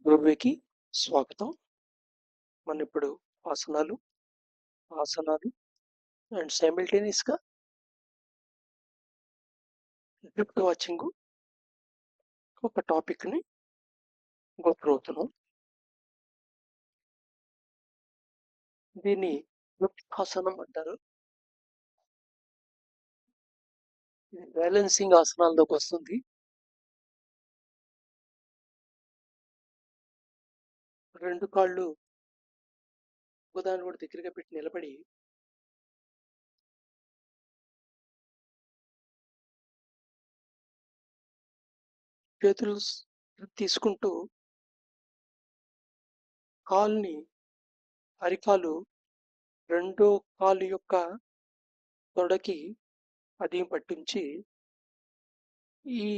పూర్వీకి స్వాగతం. మనం ఇప్పుడు ఆసనాలు, ఆసనాలు అండ్ సైమల్టేనియస్‌గా డ్రిఫ్ట్ వాచింగు ఒక టాపిక్‌ని గో త్రూ అవుతున్నాం. దీన్ని వృక్షాసనం అంటారు. ఇది బ్యాలెన్సింగ్ ఆసనాల్లోకి వస్తుంది. రెండు కాళ్ళు ఒకదాని ఒకటి దగ్గరగా పెట్టి నిలబడి చేతులు తీసుకుంటూ కాలుని అరికాలు రెండో కాలు యొక్క తొడకి అదిం పట్టించి ఈ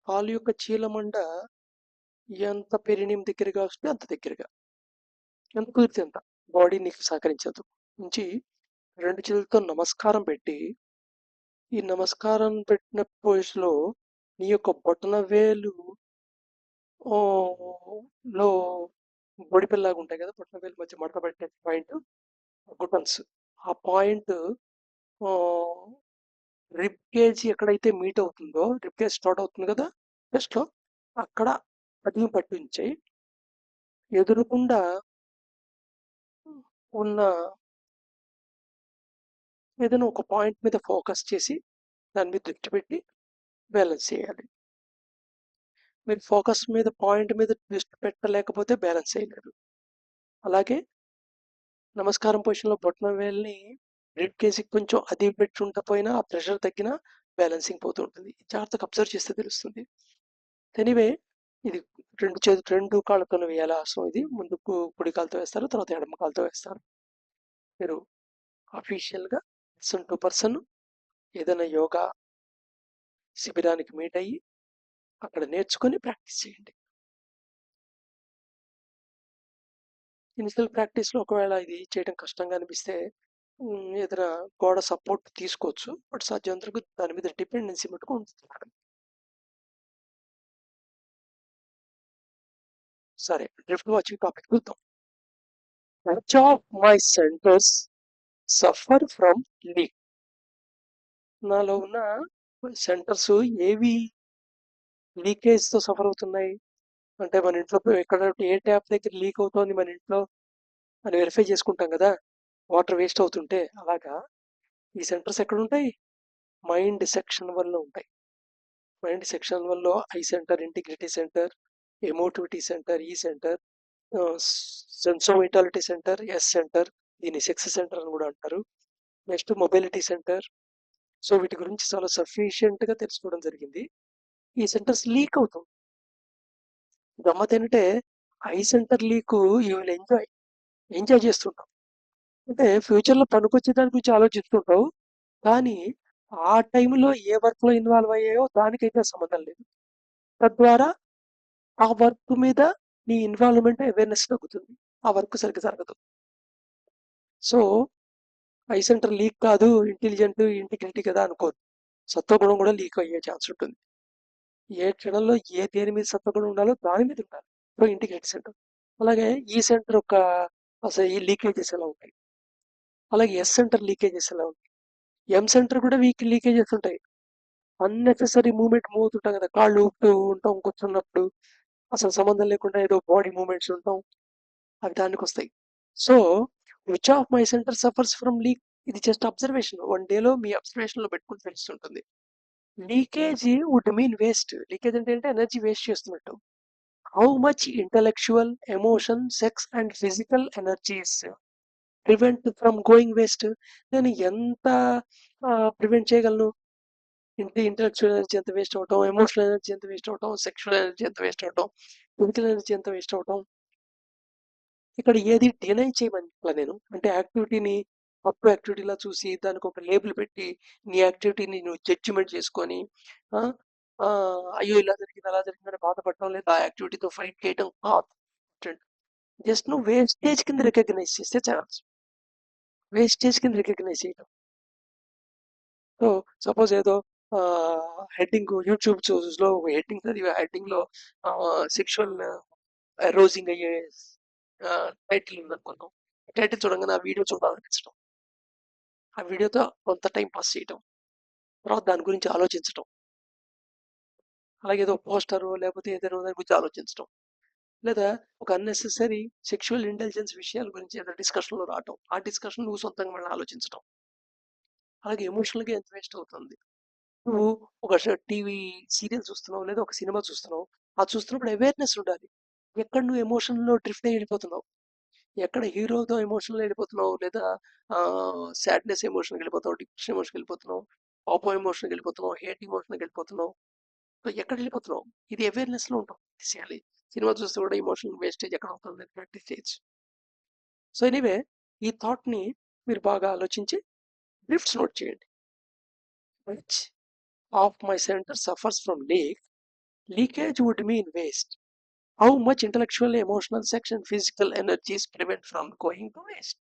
కాలు యొక్క చీలమండ ఎంత పెరినియం దగ్గరగా వస్తే అంత దగ్గరగా, ఎంత కుదిరితే అంత బాడీ నీకు సహకరించదు నుంచి రెండు చేతులతో నమస్కారం పెట్టి, ఈ నమస్కారం పెట్టిన పొజిషన్లో నీ యొక్క బొటన వేలు లో బొడిపెల్లాగా ఉంటాయి కదా, బొటన వేలు మధ్య మడత పెట్టే పాయింట్ గుటన్స్, ఆ పాయింట్ రిబ్ కేజ్ ఎక్కడైతే మీట్ అవుతుందో, రిబ్ కేజ్ స్టార్ట్ అవుతుంది కదా చెస్ట్లో, అక్కడ అది పట్టించి ఎదురుకుండా ఉన్న ఏదైనా ఒక పాయింట్ మీద ఫోకస్ చేసి దాని మీద దృష్టి పెట్టి బ్యాలెన్స్ చేయాలి. మీరు ఫోకస్ మీద పాయింట్ మీద దృష్టి పెట్టలేకపోతే బ్యాలెన్స్ చేయలేరు. అలాగే నమస్కారం పొజిషన్లో బొటన వేలుని రిబ్ కేజ్కి కొంచెం అది పెట్టి ఉండకపోయినా ఆ ప్రెషర్ తగ్గినా బ్యాలెన్సింగ్ పోతూ ఉంటుంది. జాగ్రత్తగా అబ్జర్వ్ చేస్తే తెలుస్తుంది. ఎనీవే, ఇది రెండు కాళ్ళతో వేయాలి ఆసనం. ఇది ముందు కుడి కాలుతో వేస్తారు, తర్వాత ఎడమ కాలుతో వేస్తారు. మీరు అఫీషియల్గా పర్సన్ టు పర్సన్ ఏదైనా యోగా శిబిరానికి మీట్ అయ్యి అక్కడ నేర్చుకొని ప్రాక్టీస్ చేయండి. ఇనిషియల్ ప్రాక్టీస్లో ఒకవేళ ఇది చేయడం కష్టంగా అనిపిస్తే ఏదైనా గోడ సపోర్ట్ తీసుకోవచ్చు, బట్ సాధ్యమంతరకు దాని మీద డిపెండెన్సీ మటుకు ఉంటుంది. సరే, డ్రిఫ్ట్ వాచింగ్ టాపిక్ చూద్దాం. Much of my centers suffer from leak. నాలో ఉన్న సెంటర్స్ ఏవి లీకేజ్తో సఫర్ అవుతున్నాయి అంటే, మన ఇంట్లో ఎక్కడ ఏ ట్యాప్ దగ్గర లీక్ అవుతోంది మన ఇంట్లో అని వెరిఫై చేసుకుంటాం కదా, వాటర్ వేస్ట్ అవుతుంటే. అలాగా ఈ సెంటర్స్ ఎక్కడ ఉంటాయి? మైండ్ సెక్షన్ వల్ల ఉంటాయి. మైండ్ సెక్షన్ వల్ల I centre, integrity centre, emotivity centre, E centre, sensovitality centre, S centre, దీన్ని సెక్స్ సెంటర్ అని కూడా అంటారు. Next mobility centre. సో వీటి గురించి చాలా సఫిషియెంట్గా తెలుసుకోవడం జరిగింది. ఈ సెంటర్స్ లీక్ అవుతాం. గమ్మత్ ఏంటంటే I centre leak you will enjoy చేస్తుంటాం. అంటే ఫ్యూచర్లో పనికొచ్చే దాని గురించి ఆలోచిస్తుంటావు, కానీ ఆ టైంలో ఏ వర్క్లో ఇన్వాల్వ్ అయ్యాయో దానికైతే సంబంధం లేదు. తద్వారా ఆ వర్క్ మీద నీ ఇన్వాల్వ్మెంట్ అవేర్నెస్ తగ్గుతుంది, ఆ వర్క్ సరిగ్గా జరగదు. సో ఐ సెంటర్ లీక్ కాదు, ఇంటెలిజెంట్ ఇంటిగ్రిటీ కదా అనుకోదు. సత్వగుణం కూడా లీక్ అయ్యే ఛాన్స్ ఉంటుంది. ఏ క్షణంలో దేని మీద సత్వగుణం ఉండాలో దాని మీద ఉండాలి. ఇప్పుడు ఇంటిగ్రిటీ సెంటర్. అలాగే ఈ సెంటర్ ఒక అసలు ఈ లీకేజెస్ ఎలా ఉంటాయి, అలాగే ఎస్ సెంటర్ లీకేజెస్ ఎలా ఉంటాయి, ఎం సెంటర్ కూడా లీకేజెస్ ఉంటాయి. అన్నెసెసరీ మూవ్మెంట్ మూవ్ అవుతుంటాం కదా, కాళ్ళు ఊపుతూ ఉంటాం కూర్చున్నప్పుడు, అసలు సంబంధం లేకుండా ఏదో బాడీ మూవ్మెంట్స్ ఉంటాం, అవి దానికి వస్తాయి. So which of my centre suffers from leak, ఇది జస్ట్ అబ్జర్వేషన్. వన్ డేలో మీ అబ్జర్వేషన్లో పెట్టుకుని తెలుస్తుంటుంది. Leakage would mean waste. Leakage అంటే ఎనర్జీ వేస్ట్ చేస్తున్నట్టు. How much intellectual, emotion, sex and physical energies prevent from going waste. నేను ఎంత ప్రివెంట్ చేయగలను? ఇంటలెక్చువల్ ఎనర్జీ ఎంత వేస్ట్ అవటం, ఎమోషనల్ ఎనర్జీ ఎంత వేస్ట్ అవటం, సెక్షువల్ ఎనర్జీ ఎంత వేస్ట్ అవటం, ఫిజికల్ ఎనర్జీ ఎంత వేస్ట్ అవటం. ఇక్కడ ఏది డినై చేయమని నేను అంటే యాక్టివిటీని అప్ యాక్టివిటీలా చూసి దానికి ఒక లేబుల్ పెట్టి నీ యాక్టివిటీని నువ్వు జడ్జిమెంట్ చేసుకొని అయ్యో ఇలా జరిగింది అలా జరిగిందని బాధపడటం, లేదా ఆ యాక్టివిటీతో ఫైట్ చేయడం కాదు. జస్ట్ నువ్వు వేస్టేజ్ కింద రికగ్నైజ్ చేస్తే ఛాన్స్, వేస్టేజ్ కింద రికగ్నైజ్ చేయడం. సో సపోజ్ ఏదో హెడ్డింగ్ యూట్యూబ్ లో హెడ్డింగ్ చదివి హెడ్డింగ్ లో సెక్షువల్ అరోజింగ్ అయ్యే టైటిల్ ఉందనుకున్నాం. టైటిల్ చూడంగానే ఆ వీడియో చూడాలనిపించడం, ఆ వీడియోతో కొంత టైం పాస్ చేయటం, తర్వాత దాని గురించి ఆలోచించటం, అలాగే ఏదో పోస్టర్ లేకపోతే ఏదైనా దాని గురించి ఆలోచించడం, లేదా ఒక అన్నెసెసరీ సెక్షువల్ ఇంటెలిజెన్స్ విషయాల గురించి ఏదైనా డిస్కషన్లో రావటం, ఆ డిస్కషన్ నువ్వు సొంతంగా మళ్ళీ ఆలోచించడం, అలాగే ఎమోషనల్గా ఎంత వేస్ట్ అవుతుంది. నువ్వు ఒక టీవీ సీరియల్ చూస్తున్నావు లేదా ఒక సినిమా చూస్తున్నావు, అది చూస్తున్నప్పుడు అవేర్నెస్ ఉండాలి. ఎక్కడ నువ్వు ఎమోషన్లో డ్రిఫ్ట్ అయి వెళ్ళిపోతున్నావు, ఎక్కడ హీరోతో ఎమోషనల్ వెళ్ళిపోతున్నావు, లేదా సాడ్నెస్ ఎమోషన్కి వెళ్ళిపోతావు, డిప్రెషన్ ఎమోషన్కి వెళ్ళిపోతున్నావు, కోపం ఎమోషన్కి వెళ్ళిపోతున్నావు, హేట్ ఎమోషన్కి వెళ్ళిపోతున్నావు, సో ఎక్కడ వెళ్ళిపోతున్నావు, ఇది అవేర్నెస్లో ఉంటాం తీసేయాలి. సినిమా చూస్తే కూడా ఎమోషనల్ వేస్టేజ్ ఎక్కడ అవుతుంది ప్రాక్టీస్ చేయొచ్చు. సో ఎనీవే, ఈ థాట్ని మీరు బాగా ఆలోచించి డ్రిఫ్ట్స్ నోట్ చేయండి. Which of my centre suffers from leakage would mean waste. How much intellectual, emotional, sex, and physical energies prevent from going to waste?